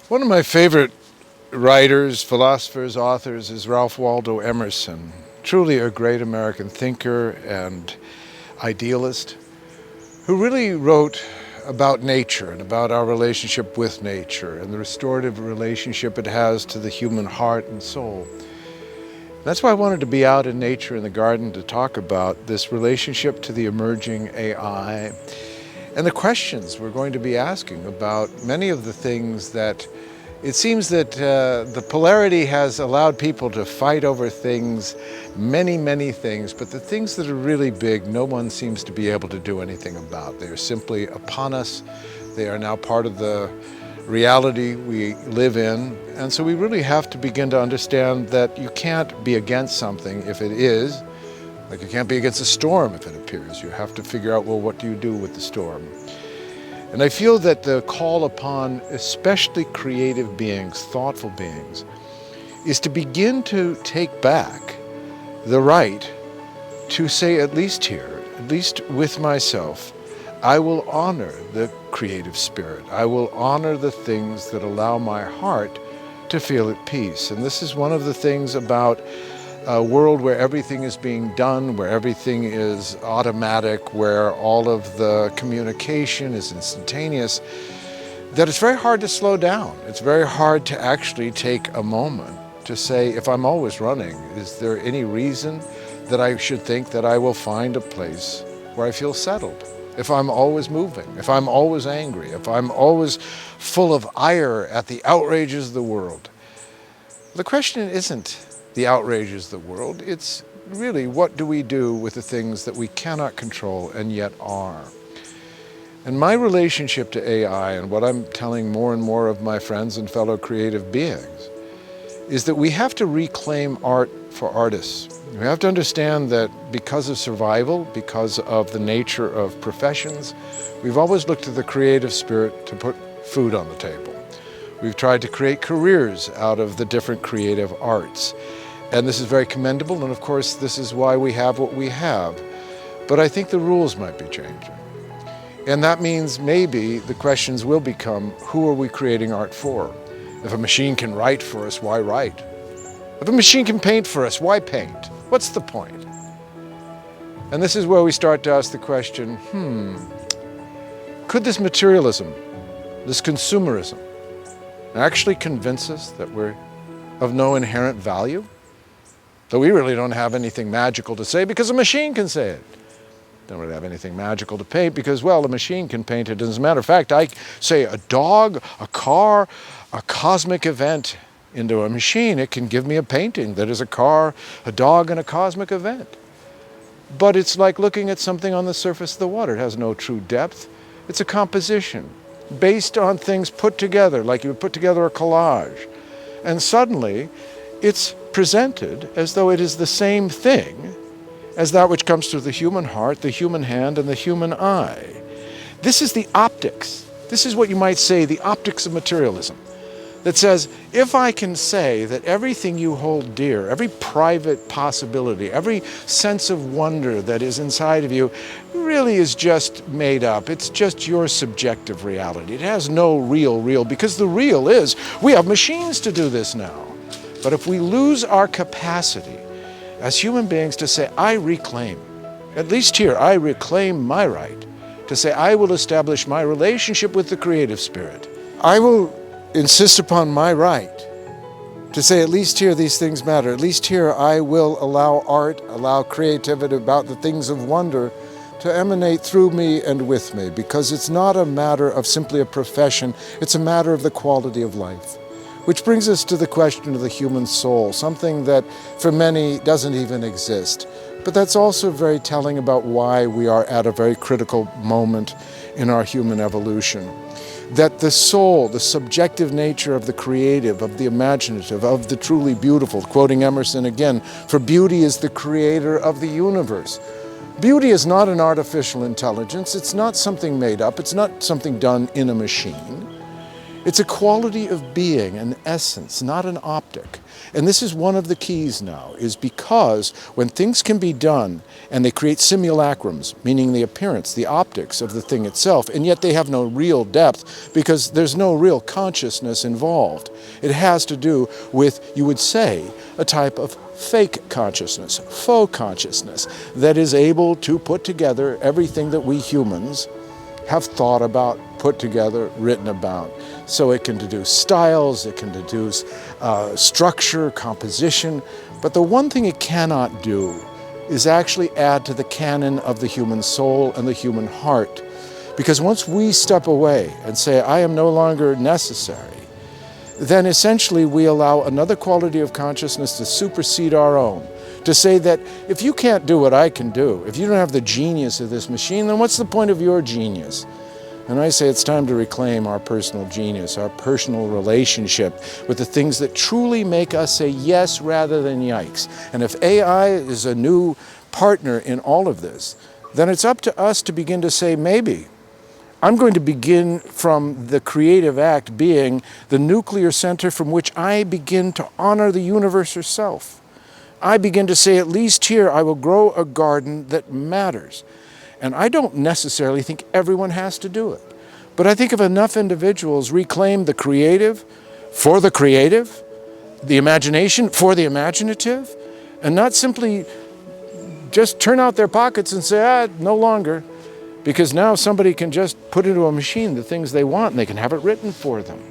One of my favorite writers, philosophers, authors is Ralph Waldo Emerson. Truly a great American thinker and idealist who really wrote about nature and about our relationship with nature and the restorative relationship it has to the human heart and soul. That's why I wanted to be out in nature in the garden to talk about this relationship to the emerging AI and the questions we're going to be asking about many of the things that it seems that the polarity has allowed people to fight over things, many things, but the things that are really big, no one seems to be able to do anything about. They are simply upon us. They are now part of the reality we live in. And so we really have to begin to understand that you can't be against something if it is, like you can't be against a storm if it appears. You have to figure out, well, what do you do with the storm? And I feel that the call upon especially creative beings, thoughtful beings, is to begin to take back the right to say, at least here, at least with myself, I will honor the creative spirit. I will honor the things that allow my heart to feel at peace. And this is one of the things about a world where everything is being done, where everything is automatic, where all of the communication is instantaneous, that it's very hard to slow down. It's very hard to actually take a moment to say, if I'm always running, is there any reason that I should think that I will find a place where I feel settled? If I'm always moving, if I'm always angry, if I'm always full of ire at the outrages of the world. The question isn't the outrages of the world, it's really what do we do with the things that we cannot control and yet are. And my relationship to AI, and what I'm telling more and more of my friends and fellow creative beings, is that we have to reclaim art for artists. We have to understand that because of survival, because of the nature of professions, we've always looked to the creative spirit to put food on the table. We've tried to create careers out of the different creative arts. And this is very commendable, and of course this is why we have what we have. But I think the rules might be changing. And that means maybe the questions will become, who are we creating art for? If a machine can write for us, why write? If a machine can paint for us, why paint? What's the point? And this is where we start to ask the question, could this materialism, this consumerism, actually convince us that we're of no inherent value? That we really don't have anything magical to say because a machine can say it. Don't really have anything magical to paint because, well, a machine can paint it. As a matter of fact, I say a dog, a car, a cosmic event into a machine. It can give me a painting that is a car, a dog, and a cosmic event. But it's like looking at something on the surface of the water. It has no true depth. It's a composition based on things put together, like you would put together a collage. And suddenly, it's presented as though it is the same thing as that which comes through the human heart, the human hand, and the human eye. This is the optics. This is what you might say, the optics of materialism, that says, if I can say that everything you hold dear, every private possibility, every sense of wonder that is inside of you really is just made up. It's just your subjective reality. It has no real, because the real is, we have machines to do this now. But if we lose our capacity as human beings to say, I reclaim, at least here, I reclaim my right to say, I will establish my relationship with the creative spirit. I will insist upon my right to say, at least here, these things matter. At least here, I will allow art, allow creativity about the things of wonder to emanate through me and with me, because it's not a matter of simply a profession, it's a matter of the quality of life. Which brings us to the question of the human soul, something that for many doesn't even exist. But that's also very telling about why we are at a very critical moment in our human evolution. That the soul, the subjective nature of the creative, of the imaginative, of the truly beautiful, quoting Emerson again, for beauty is the creator of the universe. Beauty is not an artificial intelligence, it's not something made up, it's not something done in a machine. It's a quality of being, an essence, not an optic. And this is one of the keys now, is because when things can be done and they create simulacrums, meaning the appearance, the optics of the thing itself, and yet they have no real depth because there's no real consciousness involved. It has to do with, you would say, a type of fake consciousness, faux consciousness, that is able to put together everything that we humans have thought about, put together, written about. So it can deduce styles, it can deduce structure, composition, but the one thing it cannot do is actually add to the canon of the human soul and the human heart. Because once we step away and say, I am no longer necessary, then essentially we allow another quality of consciousness to supersede our own. To say that if you can't do what I can do, if you don't have the genius of this machine, then what's the point of your genius? And I say it's time to reclaim our personal genius, our personal relationship with the things that truly make us say yes rather than yikes. And if AI is a new partner in all of this, then it's up to us to begin to say, maybe. I'm going to begin from the creative act being the nuclear center from which I begin to honor the universe herself. I begin to say, at least here, I will grow a garden that matters. And I don't necessarily think everyone has to do it. But I think if enough individuals reclaim the creative for the creative, the imagination for the imaginative, and not simply just turn out their pockets and say, no longer, because now somebody can just put into a machine the things they want and they can have it written for them.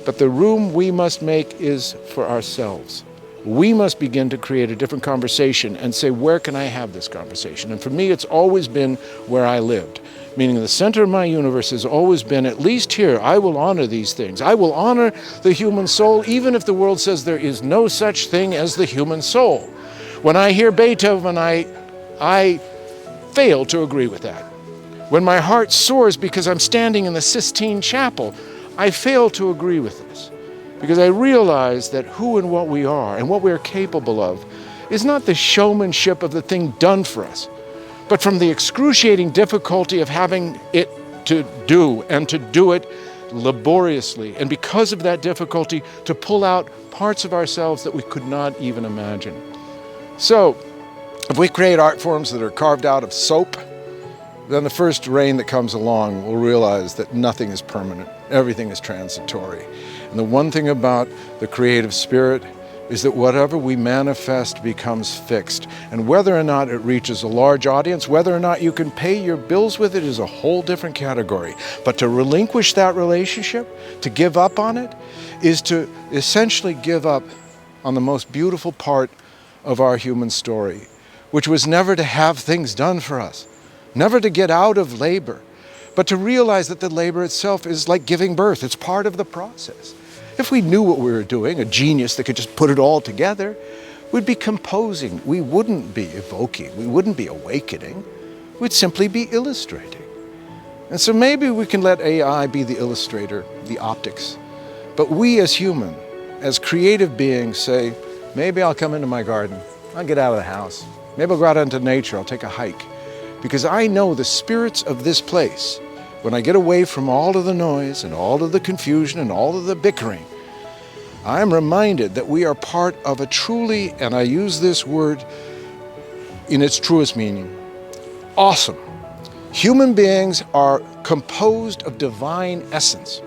But the room we must make is for ourselves. We must begin to create a different conversation and say, where can I have this conversation? And for me, it's always been where I lived, meaning the center of my universe has always been, at least here, I will honor these things. I will honor the human soul, even if the world says there is no such thing as the human soul. When I hear Beethoven, I fail to agree with that. When my heart soars because I'm standing in the Sistine Chapel, I fail to agree with this. Because I realize that who and what we are and what we are capable of is not the showmanship of the thing done for us, but from the excruciating difficulty of having it to do and to do it laboriously. And because of that difficulty, to pull out parts of ourselves that we could not even imagine. So, if we create art forms that are carved out of soap, then the first rain that comes along will realize that nothing is permanent. Everything is transitory. And the one thing about the creative spirit is that whatever we manifest becomes fixed. And whether or not it reaches a large audience, whether or not you can pay your bills with it is a whole different category. But to relinquish that relationship, to give up on it, is to essentially give up on the most beautiful part of our human story, which was never to have things done for us, never to get out of labor, but to realize that the labor itself is like giving birth. It's part of the process. If we knew what we were doing, a genius that could just put it all together, we'd be composing. We wouldn't be evoking. We wouldn't be awakening. We'd simply be illustrating. And so maybe we can let AI be the illustrator, the optics. But we as human, as creative beings say, maybe I'll come into my garden. I'll get out of the house. Maybe I'll go out into nature. I'll take a hike. Because I know the spirits of this place, when I get away from all of the noise and all of the confusion and all of the bickering, I am reminded that we are part of a truly, and I use this word in its truest meaning, awesome. Human beings are composed of divine essence.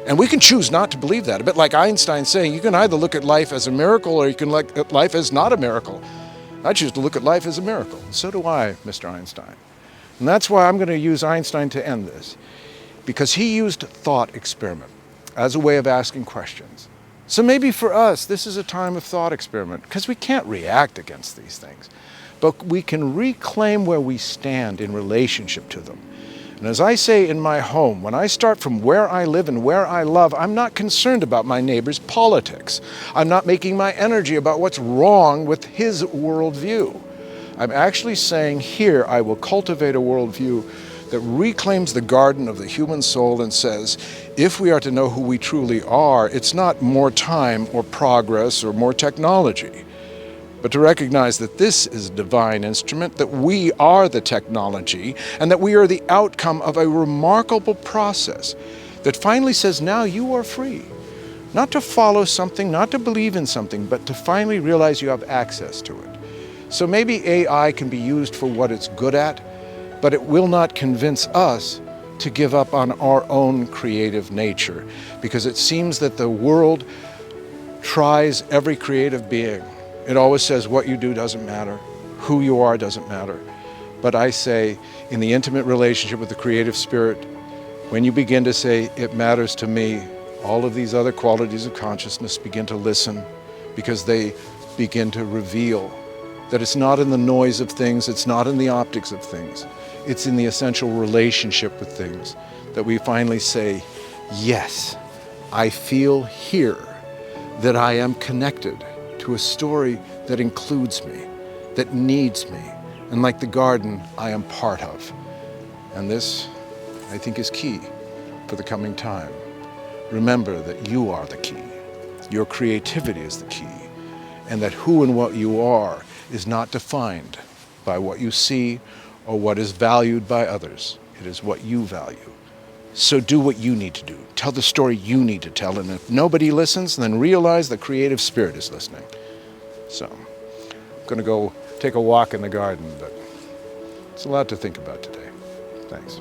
And we can choose not to believe that. A bit like Einstein saying, you can either look at life as a miracle or you can look at life as not a miracle. I choose to look at life as a miracle. And so do I, Mr. Einstein. And that's why I'm going to use Einstein to end this. Because he used thought experiment as a way of asking questions. So maybe for us, this is a time of thought experiment, because we can't react against these things. But we can reclaim where we stand in relationship to them. And as I say in my home, when I start from where I live and where I love, I'm not concerned about my neighbor's politics. I'm not making my energy about what's wrong with his worldview. I'm actually saying here I will cultivate a worldview that reclaims the garden of the human soul and says, if we are to know who we truly are, it's not more time or progress or more technology, but to recognize that this is a divine instrument, that we are the technology, and that we are the outcome of a remarkable process that finally says, now you are free. Not to follow something, not to believe in something, but to finally realize you have access to it. So maybe AI can be used for what it's good at, but it will not convince us to give up on our own creative nature, because it seems that the world tries every creative being. It always says what you do doesn't matter, who you are doesn't matter. But I say, in the intimate relationship with the creative spirit, when you begin to say, it matters to me, all of these other qualities of consciousness begin to listen, because they begin to reveal that it's not in the noise of things, it's not in the optics of things, it's in the essential relationship with things that we finally say, yes, I feel here that I am connected to a story that includes me, that needs me, and like the garden, I am part of. And this, I think, is key for the coming time. Remember that you are the key. Your creativity is the key. And that who and what you are is not defined by what you see or what is valued by others. It is what you value. So do what you need to do. Tell the story you need to tell. And if nobody listens, then realize the creative spirit is listening. So I'm going to go take a walk in the garden, but it's a lot to think about today. Thanks.